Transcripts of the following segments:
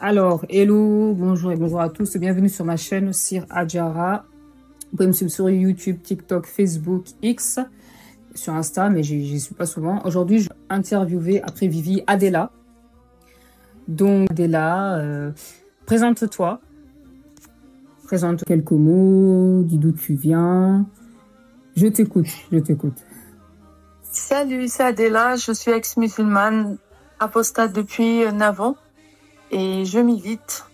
Alors, hello, bonjour et bonjour à tous. Bienvenue sur ma chaîne Sir Adjara. Vous pouvez me suivre sur YouTube, TikTok, Facebook, X, sur Insta, mais j'y suis pas souvent. Aujourd'hui, je vais interviewer après Vivi Adela. Donc, Adela, présente-toi. Présente quelques mots, dis d'où tu viens. Je t'écoute, je t'écoute. Salut, c'est Adela, je suis ex-musulmane, apostate depuis 9 ans et je milite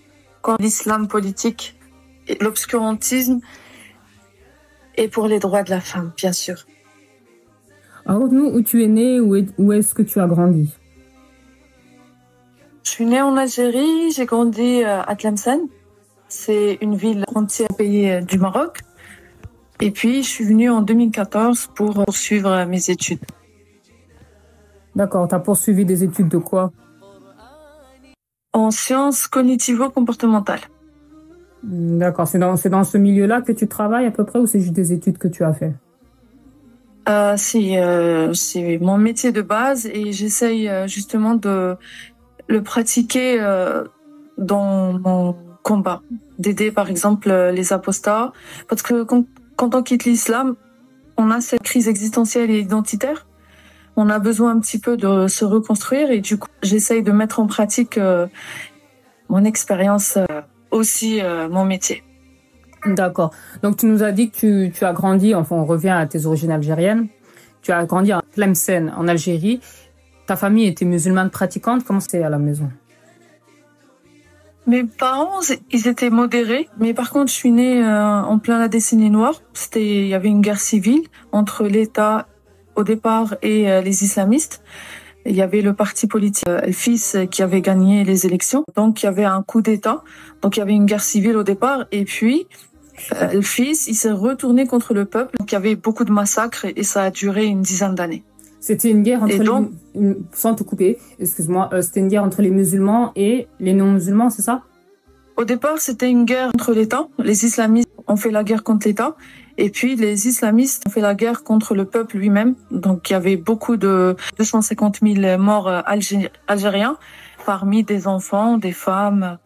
contre l'islam politique, et l'obscurantisme et pour les droits de la femme, bien sûr. Alors, nous, où tu es né, où est-ce que tu as grandi? Je suis née en Algérie, j'ai grandi à Tlemcen, c'est une ville frontière au pays du Maroc. Et puis, je suis venue en 2014 pour poursuivre mes études. D'accord, tu as poursuivi des études de quoi? En sciences cognitivo-comportementales. D'accord, c'est dans ce milieu-là que tu travailles à peu près ou c'est juste des études que tu as fait? C'est mon métier de base et j'essaye justement de le pratiquer dans mon combat, d'aider par exemple les apostats. Parce que quand on quitte l'islam, on a cette crise existentielle et identitaire. On a besoin un petit peu de se reconstruire et du coup, j'essaye de mettre en pratique mon expérience, aussi mon métier. D'accord. Donc, tu nous as dit que tu as grandi, enfin, on revient à tes origines algériennes. Tu as grandi à Tlemcen, en Algérie. Ta famille était musulmane pratiquante. Comment c'était à la maison? Mes parents, ils étaient modérés, mais par contre, je suis née en plein la décennie noire. Il y avait une guerre civile entre l'État au départ et les islamistes. Il y avait le parti politique El Fis qui avait gagné les élections. Donc, il y avait un coup d'État. Donc, il y avait une guerre civile au départ. Et puis, El Fis, il s'est retourné contre le peuple. Donc, il y avait beaucoup de massacres et ça a duré une dizaine d'années. C'était une guerre entre sans te couper, excuse-moi, c'était une guerre entre les musulmans et les non-musulmans, c'est ça? Au départ, c'était une guerre contre l'État. Les islamistes ont fait la guerre contre l'État. Et puis, les islamistes ont fait la guerre contre le peuple lui-même. Donc, il y avait beaucoup de 250 000 morts algériens, parmi des enfants, des femmes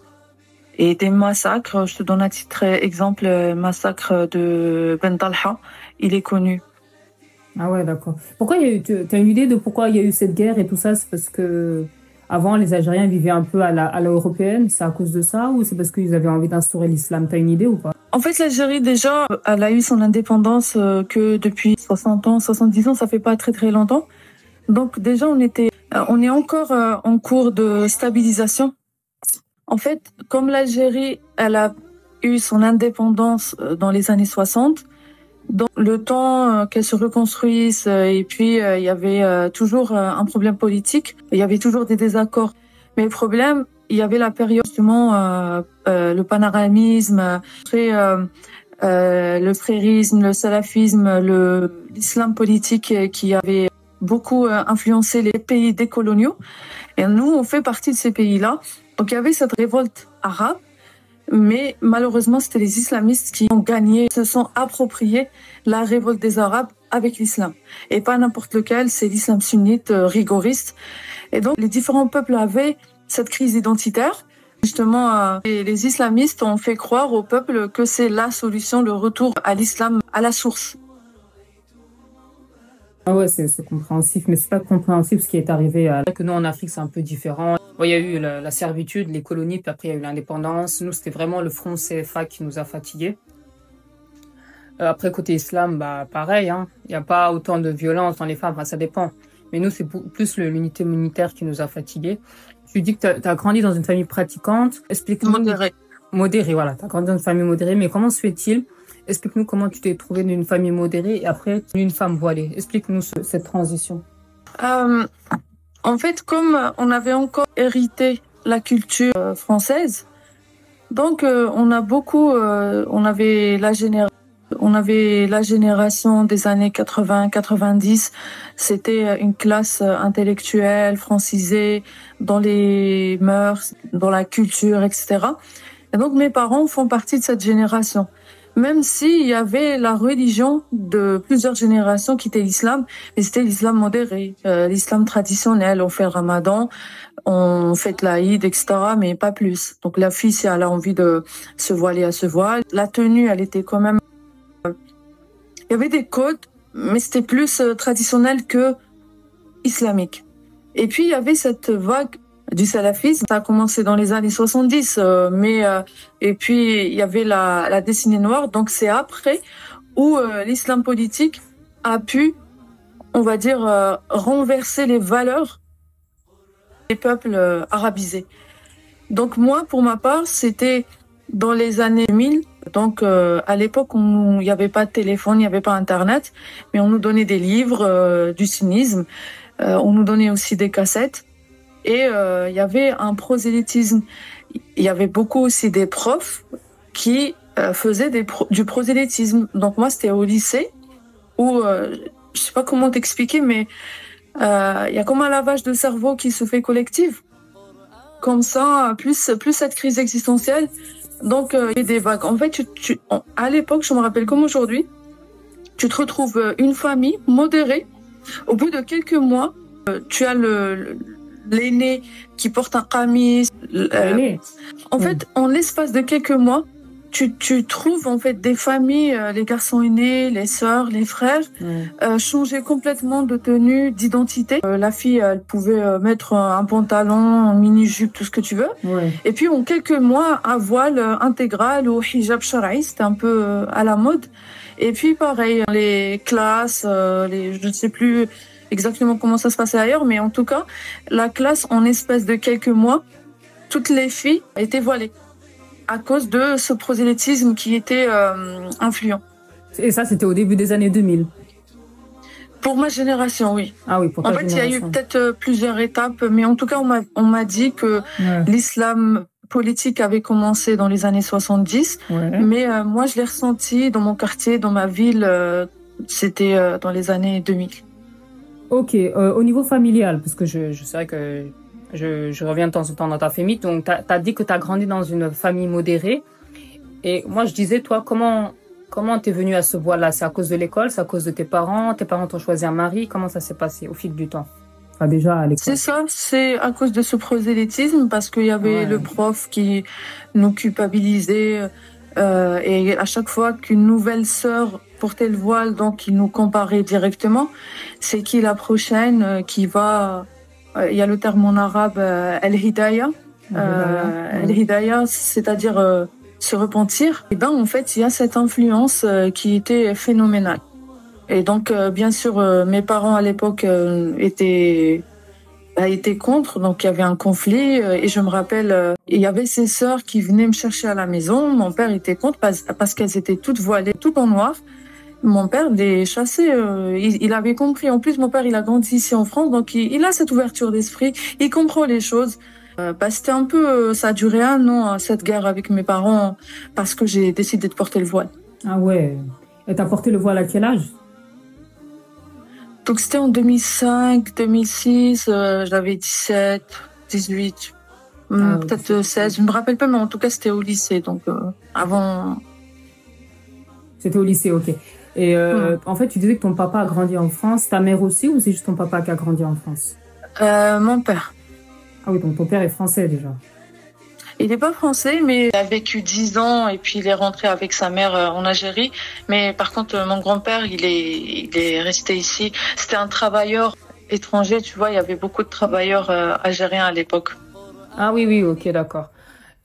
et des massacres. Je te donne un titre exemple, le massacre de Ben Talha. Il est connu. Ah ouais, d'accord. Pourquoi il y a eu, t'as une idée de pourquoi il y a eu cette guerre et tout ça? C'est parce que avant les Algériens vivaient un peu à la européenne, c'est à cause de ça ou c'est parce qu'ils avaient envie d'instaurer l'islam? T'as une idée ou pas? En fait, l'Algérie déjà, elle a eu son indépendance que depuis 60 ans, 70 ans, ça fait pas très très longtemps. Donc déjà, on est encore en cours de stabilisation. En fait, comme l'Algérie, elle a eu son indépendance dans les années 60, dans le temps qu'elle se reconstruise, et puis il y avait toujours un problème politique, il y avait toujours des désaccords. Mais le problème, il y avait la période justement, le panarabisme, le frérisme, le salafisme, l'islam politique qui avait beaucoup influencé les pays décoloniaux. Et nous, on fait partie de ces pays-là. Donc il y avait cette révolte arabe. Mais malheureusement, c'était les islamistes qui ont gagné, se sont appropriés la révolte des Arabes avec l'islam. Et pas n'importe lequel, c'est l'islam sunnite rigoriste. Et donc, les différents peuples avaient cette crise identitaire. Justement, les islamistes ont fait croire au peuple que c'est la solution, le retour à l'islam, à la source. Ah ouais, c'est compréhensif, mais c'est pas compréhensif ce qui est arrivé. Que nous, en Afrique, c'est un peu différent. Bon, il y a eu la servitude, les colonies, puis après, il y a eu l'indépendance. Nous, c'était vraiment le front CFA qui nous a fatigués. Après, côté islam, bah, pareil, hein. Il n'y a pas autant de violence dans les femmes, enfin, ça dépend. Mais nous, c'est plus l'unité militaire qui nous a fatigués. Tu dis que tu as grandi dans une famille pratiquante. Explique-nous. Modérée. Modérée, voilà. Tu as grandi dans une famille modérée, mais comment se fait-il? Explique-nous comment tu t'es trouvée d'une famille modérée et après une femme voilée. Explique-nous cette transition. En fait, comme on avait encore hérité la culture française, donc on avait la génération des années 80-90. C'était une classe intellectuelle, francisée, dans les mœurs, dans la culture, etc. Et donc mes parents font partie de cette génération. Même s'il y avait la religion de plusieurs générations qui était l'islam, mais c'était l'islam modéré, l'islam traditionnel. On fait le ramadan, on fête l'Aïd, etc., mais pas plus. Donc la fille, si elle a envie de se voiler, elle se voile. La tenue, elle était quand même... Il y avait des codes, mais c'était plus traditionnel que islamique. Et puis, il y avait cette vague du salafisme. Ça a commencé dans les années 70, et puis il y avait la décennie noire. Donc c'est après où l'islam politique a pu, on va dire, renverser les valeurs des peuples arabisés. Donc moi, pour ma part, c'était dans les années 2000. Donc à l'époque, il n'y avait pas de téléphone, il n'y avait pas Internet, mais on nous donnait des livres du sunnisme, on nous donnait aussi des cassettes, et il y avait un prosélytisme. Il y avait beaucoup aussi des profs qui faisaient du prosélytisme. Donc moi, c'était au lycée où, je sais pas comment t'expliquer, mais il y a comme un lavage de cerveau qui se fait collectif. Comme ça, plus cette crise existentielle. Donc, il y a des vagues. En fait, à l'époque, je me rappelle comme aujourd'hui, tu te retrouves une famille modérée. Au bout de quelques mois, tu as l'aîné qui porte un qamis. En fait, en l'espace de quelques mois, tu trouves en fait des familles, les garçons aînés, les sœurs, les frères, changer complètement de tenue, d'identité. La fille, elle pouvait mettre un pantalon, un mini-jupe, tout ce que tu veux. Ouais. Et puis en quelques mois, un voile intégral ou hijab shar'i, c'était un peu à la mode. Et puis pareil, les classes, je ne sais plus exactement comment ça se passait ailleurs, mais en tout cas, la classe, en espace de quelques mois, toutes les filles étaient voilées à cause de ce prosélytisme qui était influent. Et ça, c'était au début des années 2000? Pour ma génération, oui. Ah oui, pour ta génération. En fait, il y a eu peut-être plusieurs étapes, mais en tout cas, on m'a dit que l'islam politique avait commencé dans les années 70, mais moi, je l'ai ressenti dans mon quartier, dans ma ville, c'était dans les années 2000. Ok, au niveau familial, parce que je sais que je reviens de temps en temps dans ta famille, donc tu as dit que tu as grandi dans une famille modérée. Et moi, je disais, toi, comment t'es venue à ce voile-là? C'est à cause de l'école? C'est à cause de tes parents? Tes parents t'ont choisi un mari? Comment ça s'est passé au fil du temps? Enfin, déjà à l'école. C'est ça, c'est à cause de ce prosélytisme, parce qu'il y avait le prof qui nous culpabilisait, et à chaque fois qu'une nouvelle sœur portait le voile, donc il nous comparait directement. C'est qui la prochaine qui va... Il y a le terme en arabe, al-hidayah. Al-hidayah, c'est-à-dire se repentir. Et ben, en fait, il y a cette influence qui était phénoménale. Et donc, bien sûr, mes parents à l'époque étaient contre, donc il y avait un conflit. Et je me rappelle, il y avait ces sœurs qui venaient me chercher à la maison. Mon père était contre parce qu'elles étaient toutes voilées, toutes en noir. Mon père les chassait, il avait compris. En plus, mon père, il a grandi ici en France, donc il a cette ouverture d'esprit, il comprend les choses. C'était un peu, ça a duré 1 an, cette guerre avec mes parents, parce que j'ai décidé de porter le voile. Ah ouais. Et t'as porté le voile à quel âge? Donc c'était en 2005, 2006, j'avais 17, 18, peut-être 16, je me rappelle pas, mais en tout cas c'était au lycée, donc avant... C'était au lycée, ok. Et en fait, tu disais que ton papa a grandi en France, ta mère aussi, ou c'est juste ton papa qui a grandi en France? Mon père. Ah oui, donc ton père est français déjà. Il n'est pas français, mais il a vécu 10 ans et puis il est rentré avec sa mère en Algérie. Mais par contre, mon grand-père, il est resté ici. C'était un travailleur étranger, tu vois, il y avait beaucoup de travailleurs algériens à l'époque. Ah oui, ok, d'accord.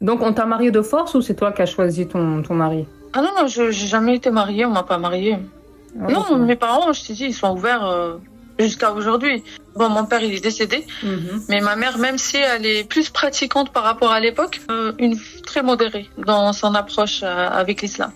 Donc on t'a marié de force ou c'est toi qui as choisi ton mari? Ah non, j'ai jamais été mariée, on m'a pas mariée. Ah, non, mes parents, je t'ai dit, ils sont ouverts jusqu'à aujourd'hui. Bon, mon père, il est décédé, mais ma mère, même si elle est plus pratiquante par rapport à l'époque, une très modérée dans son approche avec l'islam.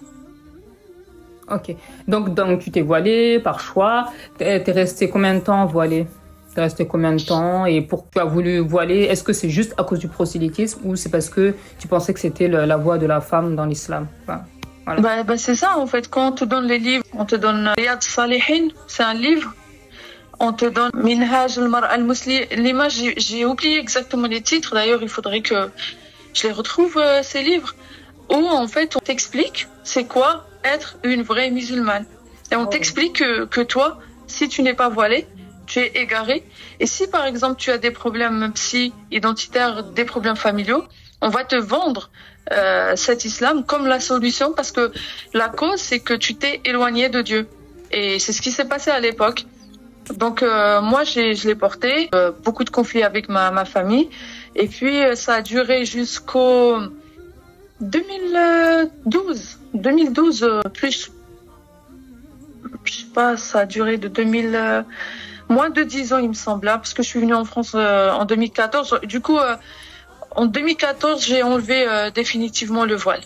Ok, donc tu t'es voilée par choix. T'es restée combien de temps voilée? T'es restée combien de temps? Et pourquoi tu as voulu voiler? Est-ce que c'est juste à cause du prosélytisme ou c'est parce que tu pensais que c'était la voie de la femme dans l'islam? Enfin, voilà. Bah, c'est ça, en fait. Quand on te donne les livres, on te donne Riyad Salihin, c'est un livre. On te donne Minhaj al-Mar'a al-Muslima. J'ai oublié exactement les titres. D'ailleurs, il faudrait que je les retrouve, ces livres. Où, en fait, on t'explique c'est quoi être une vraie musulmane. Et on t'explique que toi, si tu n'es pas voilée, tu es égaré. Et si, par exemple, tu as des problèmes identitaires, des problèmes familiaux, on va te vendre cet islam comme la solution parce que la cause, c'est que tu t'es éloigné de Dieu. Et c'est ce qui s'est passé à l'époque. Donc, moi, je l'ai porté. Beaucoup de conflits avec ma famille. Et puis, ça a duré jusqu'au 2012. 2012, plus. Je sais pas, ça a duré de 2000... moins de 10 ans, il me semble, là, parce que je suis venue en France en 2014. Du coup, en 2014, j'ai enlevé définitivement le voile.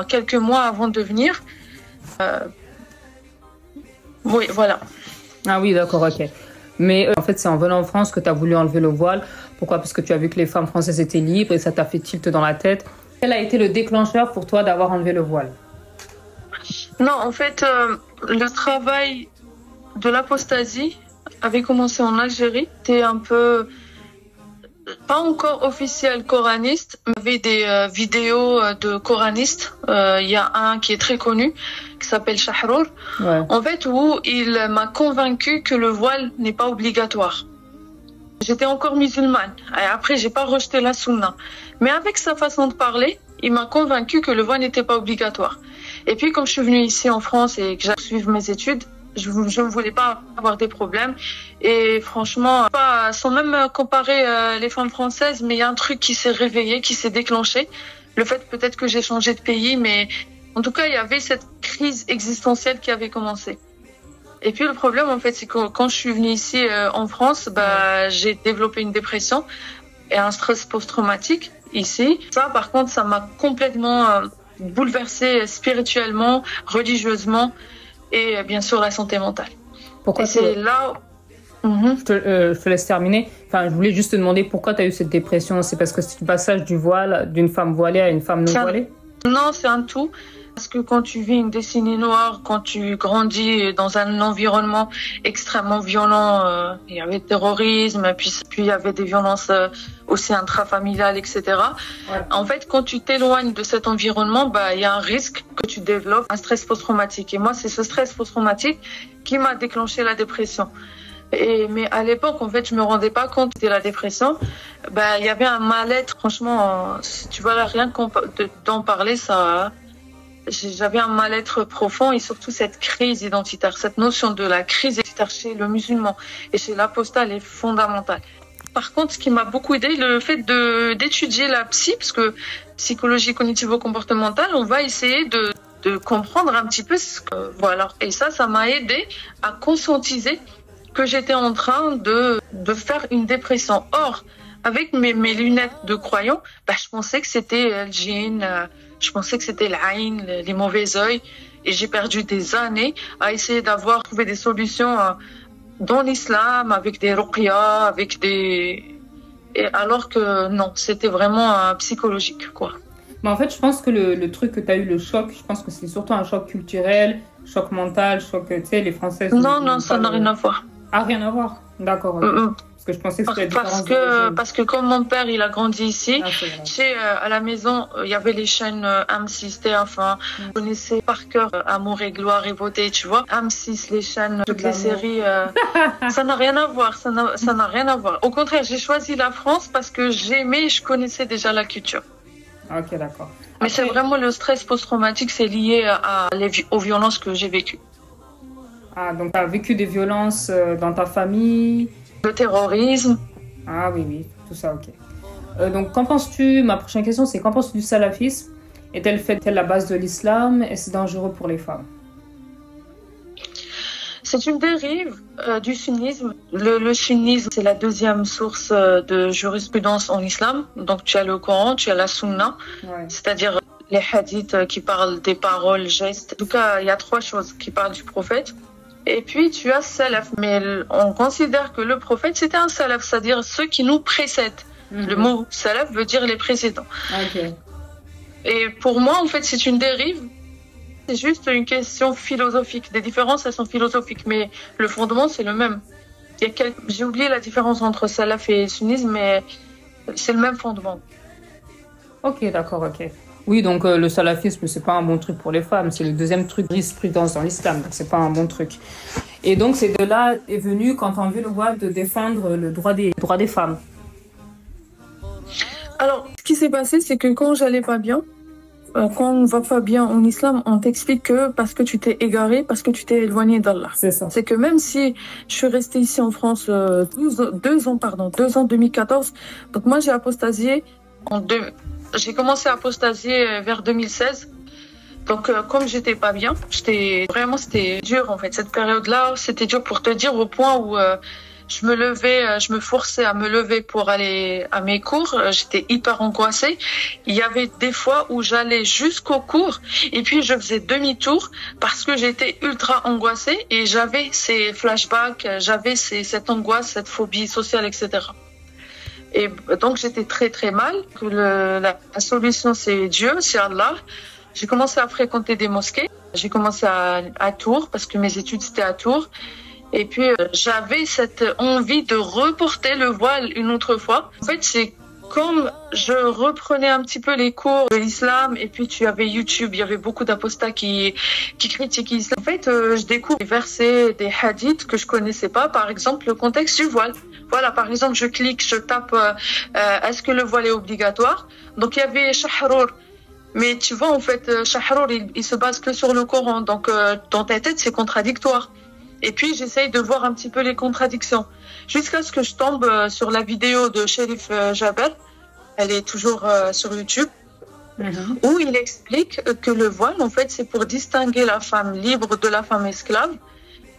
Quelques mois avant de venir. Oui, voilà. Ah oui, d'accord, ok. Mais en fait, c'est en venant en France que tu as voulu enlever le voile. Pourquoi? Parce que tu as vu que les femmes françaises étaient libres et ça t'a fait tilt dans la tête. Quel a été le déclencheur pour toi d'avoir enlevé le voile? Non, en fait, le travail de l'apostasie avait commencé en Algérie. C'était un peu, pas encore officiel coraniste, mais il y avait des vidéos de coranistes. Il y a un qui est très connu, qui s'appelle Shahrour. Ouais. En fait, où il m'a convaincu que le voile n'est pas obligatoire. J'étais encore musulmane. Et après, j'ai pas rejeté la sunna. Mais avec sa façon de parler, il m'a convaincu que le voile n'était pas obligatoire. Et puis, comme je suis venue ici en France et que j'ai suivi mes études, je ne voulais pas avoir des problèmes. Et franchement, sans même comparer les femmes françaises, mais il y a un truc qui s'est réveillé, qui s'est déclenché. Le fait peut-être que j'ai changé de pays, mais en tout cas, il y avait cette crise existentielle qui avait commencé. Et puis le problème, en fait, c'est que quand je suis venue ici en France, j'ai développé une dépression et un stress post-traumatique ici. Ça, par contre, ça m'a complètement bouleversée spirituellement, religieusement et bien sûr la santé mentale. Pourquoi? Et c'est là... Je te laisse terminer. Enfin, je voulais juste te demander pourquoi tu as eu cette dépression. C'est parce que c'est le passage du voile d'une femme voilée à une femme non voilée? Non, c'est un tout. Parce que quand tu vis une décennie noire, quand tu grandis dans un environnement extrêmement violent, il y avait le terrorisme, puis il y avait des violences aussi intrafamiliales, etc. Ouais. En fait, quand tu t'éloignes de cet environnement, il y a un risque que tu développes un stress post-traumatique. Et moi, c'est ce stress post-traumatique qui m'a déclenché la dépression. Mais à l'époque, en fait, je me rendais pas compte de la dépression. Il y avait un mal-être. Franchement, tu vois, là, rien d'en parler, ça... J'avais un mal-être profond et surtout cette crise identitaire, cette notion de la crise identitaire chez le musulman et chez l'apostat, elle est fondamentale. Par contre, ce qui m'a beaucoup aidé, le fait d'étudier la psy, parce que psychologie cognitivo-comportementale, on va essayer de comprendre un petit peu voilà. Et ça m'a aidé à conscientiser que j'étais en train de faire une dépression. Or, avec mes lunettes de croyant, je pensais que c'était le djinn, je pensais que c'était l'Aïn, les mauvais œils. Et j'ai perdu des années à essayer trouver des solutions dans l'islam, avec des ruqya, alors que non, c'était vraiment psychologique, quoi. Mais en fait, je pense que le truc que tu as eu, le choc, je pense que c'est surtout un choc culturel, choc mental, choc, tu sais, les Françaises... Non, ça n'a rien à voir. Ah, rien à voir? D'accord. Okay. Parce que je pensais que c'était parce que comme mon père, il a grandi ici, à la maison, il y avait les chaînes M6, TF1, je connaissais par cœur Amour et Gloire et Beauté, tu vois. M6, les chaînes, toutes les séries, ça n'a rien à voir, ça n'a rien à voir. Au contraire, j'ai choisi la France parce que j'aimais et je connaissais déjà la culture. Ok, d'accord. Mais c'est vraiment le stress post-traumatique, c'est lié aux violences que j'ai vécues. Ah, donc tu as vécu des violences dans ta famille? Le terrorisme. Ah oui, tout ça, ok. Donc, qu'en penses-tu? Ma prochaine question, c'est qu'en penses-tu du salafisme? Est-elle la base de l'islam? Et c'est dangereux pour les femmes? C'est une dérive du sunnisme. Le sunnisme, c'est la deuxième source de jurisprudence en islam. Donc, tu as le Coran, tu as la sunna, c'est-à-dire les hadiths qui parlent des paroles, gestes. En tout cas, il y a 3 choses qui parlent du prophète. Et puis, tu as salaf. Mais on considère que le prophète, c'était un salaf, c'est-à-dire ceux qui nous précèdent. Le mot salaf veut dire les précédents. Okay. Et pour moi, en fait, c'est une dérive. C'est juste une question philosophique. Des différences, elles sont philosophiques, mais le fondement, c'est le même. J'ai oublié la différence entre salaf et sunnisme, mais c'est le même fondement. Ok, d'accord, ok. Oui, donc le salafisme, c'est pas un bon truc pour les femmes. C'est le deuxième truc jurisprudence dans l'islam, donc c'est pas un bon truc. Et donc, c'est de là est venu, quand tu as envie le voile, de défendre le droit des femmes. Alors, ce qui s'est passé, c'est que quand j'allais pas bien, quand on va pas bien en islam, on t'explique que parce que tu t'es égaré, parce que tu t'es éloigné d'Allah. C'est ça. C'est que même si je suis restée ici en France 2 ans, 2014, donc moi j'ai apostasié j'ai commencé à apostasier vers 2016. Donc comme j'étais pas bien, c'était dur en fait. Cette période-là, c'était dur pour te dire au point où je me forçais à me lever pour aller à mes cours. J'étais hyper angoissée. Il y avait des fois où j'allais jusqu'au cours et puis je faisais demi-tour parce que j'étais ultra angoissée et j'avais ces flashbacks, j'avais cette angoisse, cette phobie sociale, etc. Et donc j'étais très très mal. La solution c'est Dieu, c'est Allah. J'ai commencé à fréquenter des mosquées. J'ai commencé à Tours parce que mes études c'était à Tours. Et puis, j'avais cette envie de reporter le voile une autre fois. En fait, c'est comme je reprenais un petit peu les cours de l'islam et puis tu avais YouTube, il y avait beaucoup d'apostats qui critiquaient l'islam. En fait, je découvre des versets, des hadiths que je connaissais pas. Par exemple, le contexte du voile. Voilà, par exemple, je tape, est-ce que le voile est obligatoire? Donc, il y avait Shahrur. Mais tu vois, en fait, Shahrur, il se base que sur le Coran. Donc, dans ta tête, c'est contradictoire. Et puis, j'essaye de voir un petit peu les contradictions. Jusqu'à ce que je tombe sur la vidéo de Sherif Jabel. Elle est toujours sur YouTube. Où il explique que le voile, en fait, c'est pour distinguer la femme libre de la femme esclave.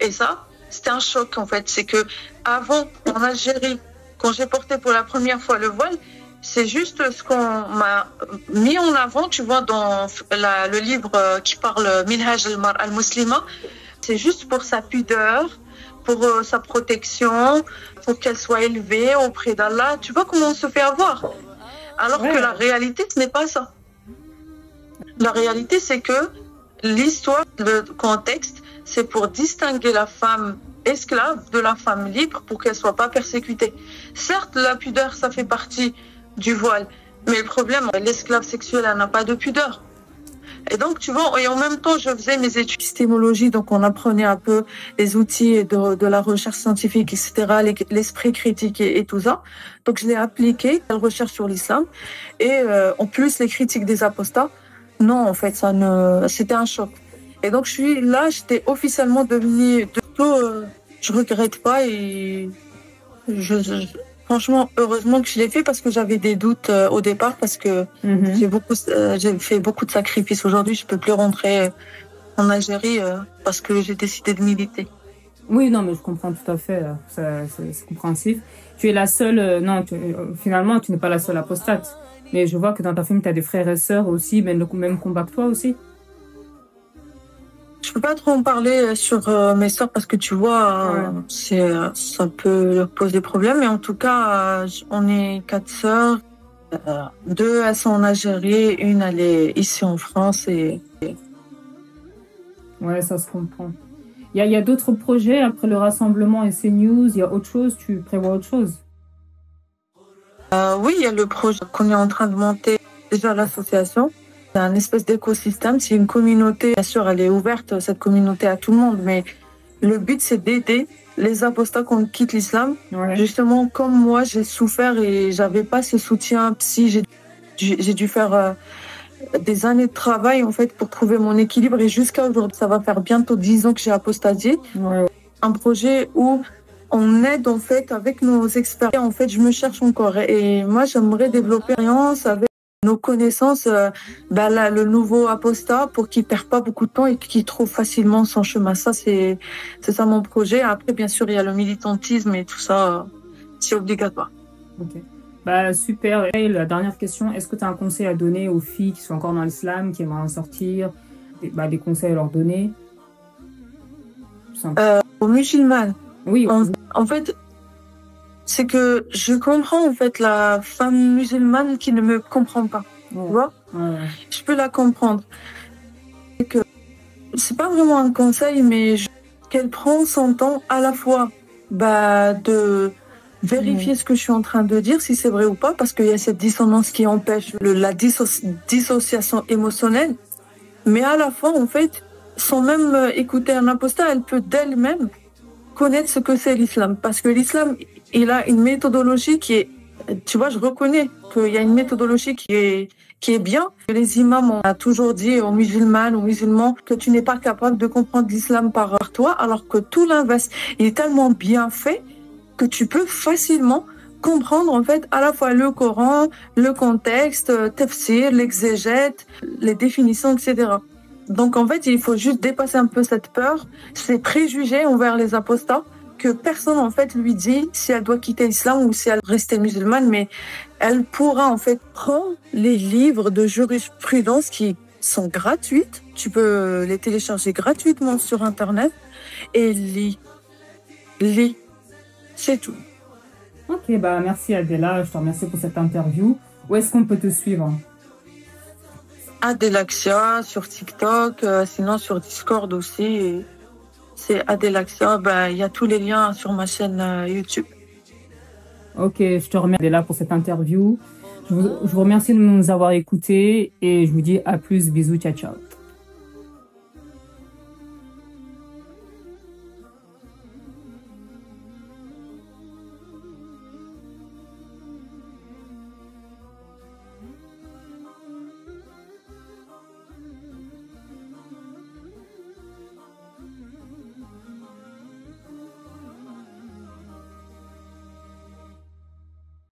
Et ça, c'était un choc, en fait. C'est que avant, en Algérie, quand j'ai porté pour la première fois le voile, c'est juste ce qu'on m'a mis en avant, tu vois, dans le livre qui parle Minhaj al-Muslima. C'est juste pour sa pudeur, pour sa protection, pour qu'elle soit élevée auprès d'Allah. Tu vois comment on se fait avoir? Alors que la réalité, ce n'est pas ça. La réalité, c'est que l'histoire, le contexte, c'est pour distinguer la femme esclave de la femme libre pour qu'elle soit pas persécutée. Certes, la pudeur, ça fait partie du voile. Mais le problème, l'esclave sexuelle, elle n'a pas de pudeur. Et donc, tu vois, et en même temps, je faisais mes études d'épistémologie, donc on apprenait un peu les outils de la recherche scientifique, etc., l'esprit critique et tout ça. Donc, je l'ai appliqué à la recherche sur l'islam. Et en plus, les critiques des apostats, non, en fait, c'était un choc. Et donc, j'étais officiellement devenue, je regrette pas et franchement, heureusement que je l'ai fait parce que j'avais des doutes au départ parce que j'ai fait beaucoup de sacrifices. Aujourd'hui, je peux plus rentrer en Algérie parce que j'ai décidé de militer. Oui, non, mais je comprends tout à fait. C'est compréhensif. Tu es la seule. Finalement, tu n'es pas la seule apostate. Mais je vois que dans ta famille, tu as des frères et sœurs aussi, mais le même combat que toi aussi. Je peux pas trop en parler sur mes sœurs parce que tu vois, ça peut poser problème. Mais en tout cas, on est 4 sœurs. 2, elles sont en Algérie. Une, elle est ici en France. Ouais, ça se comprend. Il y a d'autres projets après le rassemblement et CNews. Il y a autre chose? Tu prévois autre chose? Oui, il y a le projet qu'on est en train de monter. Déjà, l'association. C'est un espèce d'écosystème, c'est une communauté. Bien sûr, elle est ouverte, cette communauté, à tout le monde, mais le but, c'est d'aider les apostats qui quittent l'islam. Ouais. Justement, comme moi, j'ai souffert et j'avais pas ce soutien psy. J'ai dû faire des années de travail, en fait, pour trouver mon équilibre. Et jusqu'à aujourd'hui, ça va faire bientôt 10 ans que j'ai apostasié. Ouais. Un projet où on aide, en fait, avec nos expériences. En fait, je me cherche encore. Et moi, j'aimerais développer l'expérience avec nos connaissances, le nouveau apostat pour qu'il perd pas beaucoup de temps et qu'il trouve facilement son chemin. Ça, c'est ça mon projet. Après, bien sûr, il y a le militantisme et tout ça, c'est obligatoire. Ok. Super. Et la dernière question, est-ce que tu as un conseil à donner aux filles qui sont encore dans l'islam, qui aimeraient en sortir, des conseils à leur donner? Aux musulmanes. Oui. En fait, c'est que je comprends en fait la femme musulmane qui ne me comprend pas. Tu vois? Je peux la comprendre. Et que c'est pas vraiment un conseil, mais qu'elle prend son temps à la fois de vérifier ce que je suis en train de dire, si c'est vrai ou pas, parce qu'il y a cette dissonance qui empêche la dissociation émotionnelle. Mais à la fois, en fait, sans même écouter un apostat, elle peut d'elle-même connaître ce que c'est l'islam. Parce que l'islam, il a une méthodologie qui est, tu vois, je reconnais qu'il y a une méthodologie qui est bien. Les imams ont toujours dit aux musulmanes, aux musulmans, que tu n'es pas capable de comprendre l'islam par toi, alors que tout l'inverse, il est tellement bien fait que tu peux facilement comprendre en fait à la fois le Coran, le contexte, tafsir, l'exégète, les définitions, etc. Donc en fait, il faut juste dépasser un peu cette peur, ces préjugés envers les apostats, que personne en fait lui dit si elle doit quitter l'islam ou si elle reste musulmane, mais elle pourra en fait prendre les livres de jurisprudence qui sont gratuites. Tu peux les télécharger gratuitement sur Internet et lis. C'est tout. Ok, bah merci Adela, je te remercie pour cette interview. Où est-ce qu'on peut te suivre? Adelaxia sur TikTok, sinon sur Discord aussi. C'est Adelaxia, il y a tous les liens sur ma chaîne YouTube. Ok, je te remercie Adela pour cette interview. Je vous remercie de nous avoir écoutés et je vous dis à plus, bisous, ciao ciao.